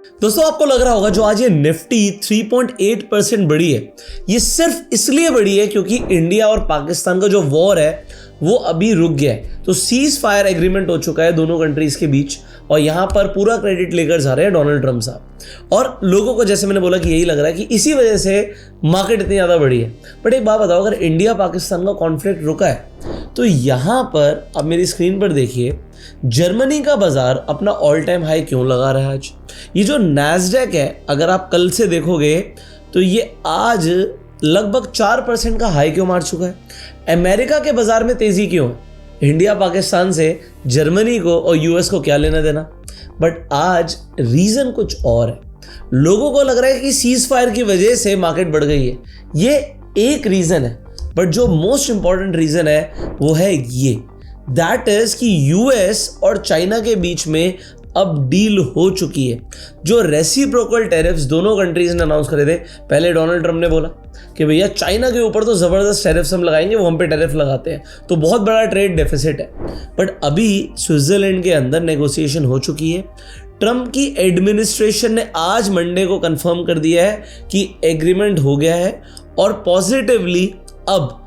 दोस्तों आपको लग रहा होगा जो आज ये निफ्टी 3.8% बढ़ी है, ये सिर्फ इसलिए बढ़ी है क्योंकि इंडिया और पाकिस्तान का जो वॉर है वो अभी रुक गया है। तो सीज फायर एग्रीमेंट हो चुका है दोनों कंट्रीज के बीच और यहाँ पर पूरा क्रेडिट लेकर जा रहे हैं डोनाल्ड ट्रम्प साहब। और लोगों को जैसे मैंने बोला कि यही लग रहा है कि इसी वजह से मार्केट इतनी ज़्यादा बढ़ी है। बट एक बात बताओ, अगर इंडिया पाकिस्तान का कॉन्फ्लिक्ट रुका है तो यहाँ पर अब मेरी स्क्रीन पर देखिए, जर्मनी का बाजार अपना ऑल टाइम हाई क्यों लगा रहा है आज। ये जो नैस्डैक है, अगर आप कल से देखोगे तो ये आज लगभग 4% का हाई क्यों मार चुका है। अमेरिका के बाजार में तेजी क्यों है, इंडिया पाकिस्तान से जर्मनी को और यूएस को क्या लेना देना। बट आज रीजन कुछ और है। लोगों को लग रहा है कि सीज फायर की वजह से मार्केट बढ़ गई है, ये एक रीजन है। बट जो मोस्ट इंपॉर्टेंट रीजन है वो है ये, दैट इज कि यूएस और चाइना के बीच में अब डील हो चुकी है। जो रेसिप्रोकल टैरिफ्स दोनों कंट्रीज ने अनाउंस करे थे, पहले डोनाल्ड ट्रम्प ने बोला कि भैया चाइना के ऊपर तो जबरदस्त टैरिफ्स हम लगाएंगे, वो हम पे टैरिफ लगाते हैं, तो बहुत बड़ा ट्रेड डेफिसिट है। बट अभी स्विट्जरलैंड के अंदर नेगोशिएशन हो चुकी है। ट्रम्प की एडमिनिस्ट्रेशन ने आज मंडे को कंफर्म कर दिया है कि एग्रीमेंट हो गया है और पॉजिटिवली अब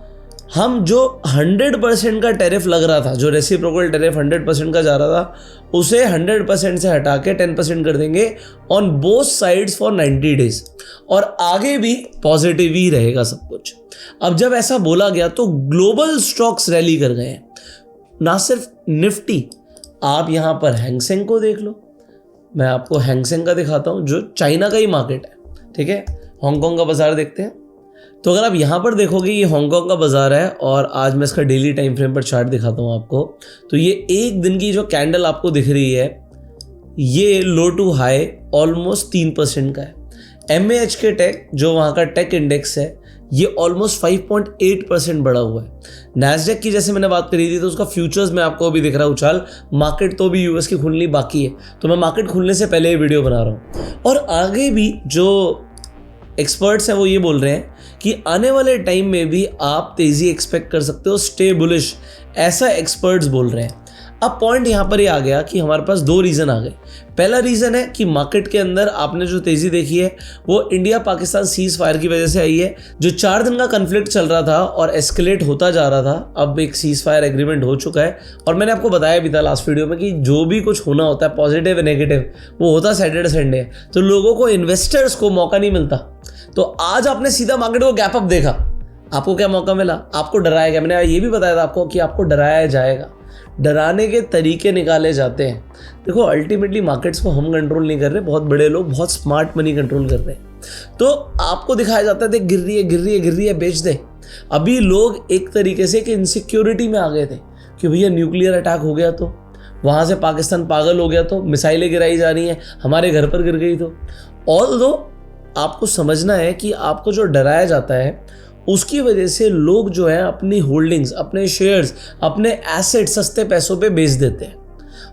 हम जो 100% का टैरिफ लग रहा था, जो रेसिप्रोकल टैरिफ 100% का जा रहा था, उसे 100% से हटा के 10% कर देंगे on both sides for 90 days. और आगे भी पॉजिटिव ही रहेगा सब कुछ। अब जब ऐसा बोला गया तो ग्लोबल स्टॉक्स रैली कर गए हैं, ना सिर्फ निफ्टी। आप यहां पर हैंगसेंग को देख लो, मैं आपको हैंगसेंग का दिखाता हूं जो चाइना का ही मार्केट है, ठीक है। हांगकांग का बाजार देखते हैं, तो अगर आप यहाँ पर देखोगे ये हांगकांग का बाजार है और आज मैं इसका डेली टाइम फ्रेम पर चार्ट दिखाता हूँ आपको। तो ये एक दिन की जो कैंडल आपको दिख रही है, ये लो टू हाई ऑलमोस्ट 3% का है। MAH के टेक, जो वहाँ का टेक इंडेक्स है, ये ऑलमोस्ट 5.8% बढ़ा हुआ है। नैस्डैक की जैसे मैंने बात करी थी तो उसका फ्यूचर्स में आपको अभी दिख रहा है उछाल। मार्केट तो भी यूएस की खुलनी बाकी है, तो मैं मार्केट खुलने से पहले ये वीडियो बना रहा हूँ। और आगे भी जो एक्सपर्ट्स हैं वो ये बोल रहे हैं कि आने वाले टाइम में भी आप तेजी एक्सपेक्ट कर सकते हो, स्टे बुलिश, ऐसा एक्सपर्ट्स बोल रहे हैं। अब पॉइंट यहाँ पर ये आ गया कि हमारे पास दो रीज़न आ गए। पहला रीज़न है कि मार्केट के अंदर आपने जो तेज़ी देखी है वो इंडिया पाकिस्तान सीज फायर की वजह से आई है। जो 4 दिन का कन्फ्लिक्ट चल रहा था और एस्केलेट होता जा रहा था, अब एक सीज फायर एग्रीमेंट हो चुका है। और मैंने आपको बताया भी था लास्ट वीडियो में कि जो भी कुछ होना होता है पॉजिटिव नेगेटिव, वो होता सैटरडे संडे, तो लोगों को, इन्वेस्टर्स को मौका नहीं मिलता। तो आज आपने सीधा मार्केट को गैप अप देखा, आपको क्या मौका मिला, आपको डराया गया। मैंने ये भी बताया था आपको कि आपको डराया जाएगा, डराने के तरीके निकाले जाते हैं। देखो अल्टीमेटली मार्केट्स को हम कंट्रोल नहीं कर रहे, बहुत बड़े लोग बहुत स्मार्ट मनी कंट्रोल कर रहे हैं। तो आपको दिखाया जाता है देख गिर रही है बेच दे। अभी लोग एक तरीके से कि इनसिक्योरिटी में आ गए थे कि भैया न्यूक्लियर अटैक हो गया तो, वहाँ से पाकिस्तान पागल हो गया तो, मिसाइलें गिराई जा रही हैं, हमारे घर पर गिर गई तो। ऑल्दो आपको समझना है कि आपको जो डराया जाता है उसकी वजह से लोग जो है अपनी होल्डिंग्स, अपने शेयर्स, अपने एसेट सस्ते पैसों पे बेच देते हैं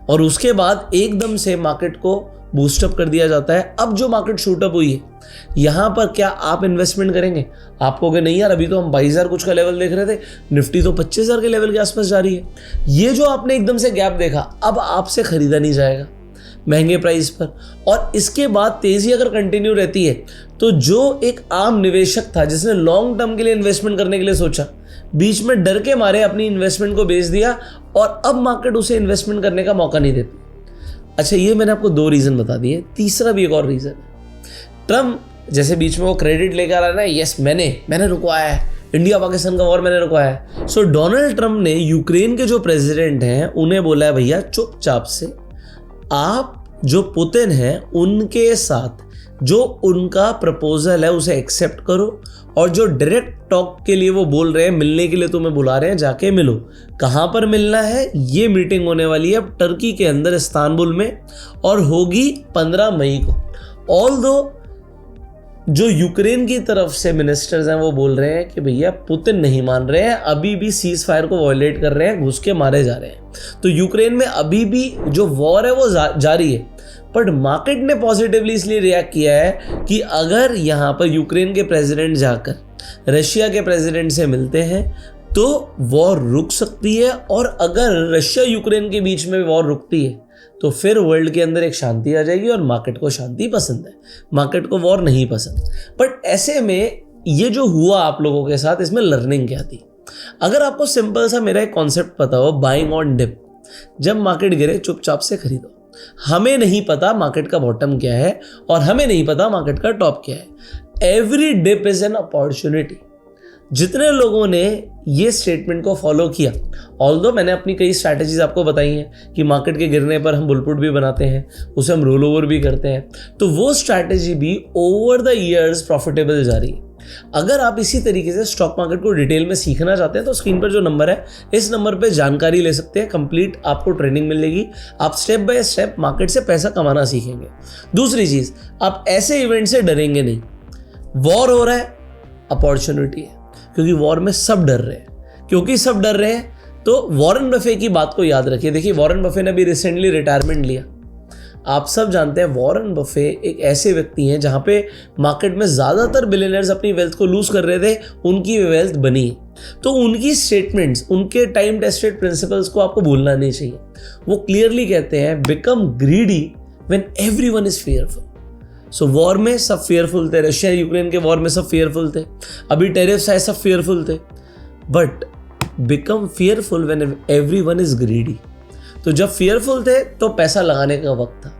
और उसके बाद एकदम से मार्केट को बूस्टअप कर दिया जाता है। अब जो मार्केट शूटअप हुई है, यहाँ पर क्या आप इन्वेस्टमेंट करेंगे? आप कहोगे नहीं यार, अभी तो हम 22,000 कुछ का लेवल देख रहे थे, निफ्टी तो 25,000 के लेवल के आसपास जा रही है। ये जो आपने एकदम से गैप देखा, अब आपसे खरीदा नहीं जाएगा महंगे प्राइस पर। और इसके बाद तेजी अगर कंटिन्यू रहती है तो जो एक आम निवेशक था जिसने लॉन्ग टर्म के लिए इन्वेस्टमेंट करने के लिए सोचा, बीच में डर के मारे अपनी इन्वेस्टमेंट को बेच दिया और अब मार्केट उसे इन्वेस्टमेंट करने का मौका नहीं देती। अच्छा, ये मैंने आपको 2 रीजन बता दिए, तीसरा भी एक और रीजन है। ट्रम्प जैसे बीच में वो क्रेडिट लेकर आ रहा है ना, यस मैंने रुकवाया है, इंडिया पाकिस्तान का वॉर मैंने रुकवाया है। सो डोनाल्ड ट्रम्प ने यूक्रेन के जो प्रेसिडेंट हैं उन्हें बोला है भैया चुपचाप से आप जो पुतिन हैं उनके साथ जो उनका प्रपोजल है उसे एक्सेप्ट करो, और जो डायरेक्ट टॉक के लिए वो बोल रहे हैं, मिलने के लिए तुम्हें बुला रहे हैं, जाके मिलो। कहाँ पर मिलना है? ये मीटिंग होने वाली है अब टर्की के अंदर इस्तांबुल में और होगी 15 मई को। ऑल्दो जो यूक्रेन की तरफ से मिनिस्टर्स हैं वो बोल रहे हैं कि भैया पुतिन नहीं मान रहे हैं, अभी भी सीज फायर को वायलेट कर रहे हैं, घुस के मारे जा रहे हैं। तो यूक्रेन में अभी भी जो वॉर है वो जारी है। बट मार्केट ने पॉजिटिवली इसलिए रिएक्ट किया है कि अगर यहाँ पर यूक्रेन के प्रेसिडेंट जाकर रशिया के प्रेसिडेंट से मिलते हैं तो वॉर रुक सकती है, और अगर रशिया यूक्रेन के बीच में वॉर रुकती है तो फिर वर्ल्ड के अंदर एक शांति आ जाएगी और मार्केट को शांति पसंद है, मार्केट को वॉर नहीं पसंद। बट ऐसे में ये जो हुआ आप लोगों के साथ, इसमें लर्निंग क्या थी? अगर आपको सिंपल सा मेरा एक कॉन्सेप्ट पता हो, बाइंग ऑन डिप, जब मार्केट गिरे चुपचाप से खरीदो। हमें नहीं पता मार्केट का बॉटम क्या है और हमें नहीं पता मार्केट का टॉप क्या है। Every dip is an opportunity. जितने लोगों ने ये स्टेटमेंट को फॉलो किया, ऑल्दो मैंने अपनी कई स्ट्रैटेजीज आपको बताई हैं कि मार्केट के गिरने पर हम बुलपुट भी बनाते हैं, उसे हम रोल ओवर भी करते हैं, तो वो स्ट्रैटेजी भी ओवर द ईयर्स प्रॉफिटेबल जा रही है। अगर आप इसी तरीके से स्टॉक मार्केट को डिटेल में सीखना चाहते हैं तो स्क्रीन पर जो नंबर है, इस नंबर पे जानकारी ले सकते हैं, कंप्लीट आपको ट्रेनिंग मिलेगी। आप स्टेप बाय स्टेप मार्केट से पैसा कमाना सीखेंगे। दूसरी चीज, आप ऐसे इवेंट से डरेंगे नहीं। वॉर हो रहा है, अपॉर्चुनिटी है, क्योंकि वॉर में सब डर रहे हैं। क्योंकि सब डर रहे हैं तो वॉरेन बफे की बात को याद रखिए। देखिए, वॉरेन बफे ने भी रिसेंटली रिटायरमेंट लिया। आप सब जानते हैं वॉरेन बफे एक ऐसे व्यक्ति हैं जहां पे मार्केट में ज्यादातर बिलियनर्स अपनी वेल्थ को लूज कर रहे थे, उनकी वेल्थ बनी। तो उनकी स्टेटमेंट्स, उनके टाइम टेस्टेड प्रिंसिपल्स को आपको भूलना नहीं चाहिए। वो क्लियरली कहते हैं, become greedy when everyone is fearful. So war में सब फेयरफुल थे, रशिया यूक्रेन के वॉर में सब फेयरफुल थे, अभी टेरिफ्स आए सब फेयरफुल थे, but become fearful when everyone is greedy. तो जब फेयरफुल थे तो पैसा लगाने का वक्त था।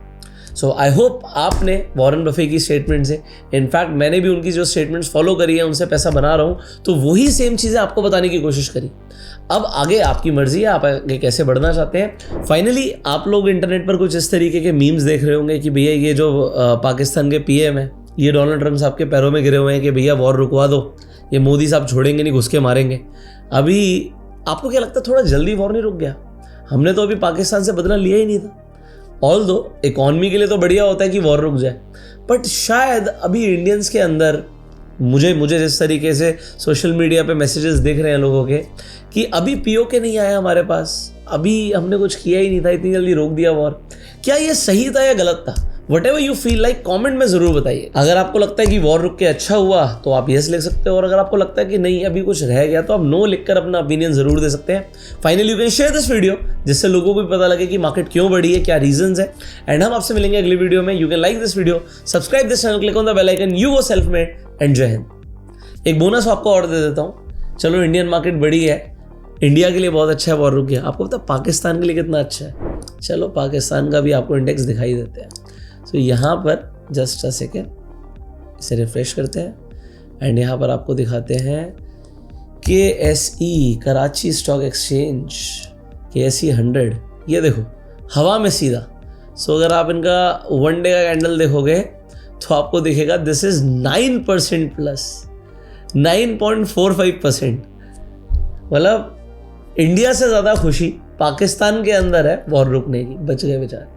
सो आई होप आपने वॉरेन बफे की स्टेटमेंट से, इनफैक्ट मैंने भी उनकी जो स्टेटमेंट्स फॉलो करी है, उनसे पैसा बना रहा हूँ, तो वही सेम चीज़ें आपको बताने की कोशिश करी। अब आगे आपकी मर्जी है, आप आगे कैसे बढ़ना चाहते हैं। फाइनली आप लोग इंटरनेट पर कुछ इस तरीके के मीम्स देख रहे होंगे कि भैया ये जो पाकिस्तान के पीएम है, ये डोनाल्ड ट्रम्प साहब के पैरों में गिरे हुए हैं कि भैया वॉर रुकवा दो, ये मोदी साहब छोड़ेंगे नहीं, घुस के मारेंगे। अभी आपको क्या लगता है, थोड़ा जल्दी वॉर नहीं रुक गया? हमने तो अभी पाकिस्तान से बदला लिया ही नहीं था। ऑल्दो इकॉनमी के लिए तो बढ़िया होता है कि वॉर रुक जाए, बट शायद अभी इंडियंस के अंदर, मुझे जिस तरीके से सोशल मीडिया पे मैसेजेस देख रहे हैं लोगों के, कि अभी पीओके नहीं आया हमारे पास, अभी हमने कुछ किया ही नहीं था, इतनी जल्दी रोक दिया वॉर। क्या ये सही था या गलत था? Whatever you feel like, comment में जरूर बताइए। अगर आपको लगता है कि वॉर रुक के अच्छा हुआ तो आप यस लिख सकते हो, और अगर आपको लगता है कि नहीं अभी कुछ रह गया तो आप नो लिखकर अपना ओपिनियन जरूर दे सकते हैं। Finally you can share this video, जिससे लोगों को भी पता लगे कि मार्केट क्यों बढ़ी है, क्या रीजंस है। एंड हम आपसे मिलेंगे अगली वीडियो में। You can like this video, subscribe this channel, click on the bell icon. You वो self made and Jai Hind. एक बोनस आपको और दे देता हूँ। चलो, इंडियन मार्केट बढ़ी है, इंडिया के लिए बहुत अच्छा है, वॉर रुक गया। आपको पता पाकिस्तान के लिए कितना अच्छा है? चलो, पाकिस्तान का भी आपको इंडेक्स दिखाई देते हैं। तो यहाँ पर जस्ट अ सेकेंड, इसे रिफ्रेश करते हैं एंड यहाँ पर आपको दिखाते हैं KSE, Karachi stock exchange, KSE 100। ये देखो हवा में सीधा। सो अगर आप इनका वन डे का कैंडल देखोगे तो आपको दिखेगा दिस इज 9% प्लस, 9.45%। मतलब इंडिया से ज़्यादा खुशी पाकिस्तान के अंदर है वॉर रुकने की। बच गए बेचारे।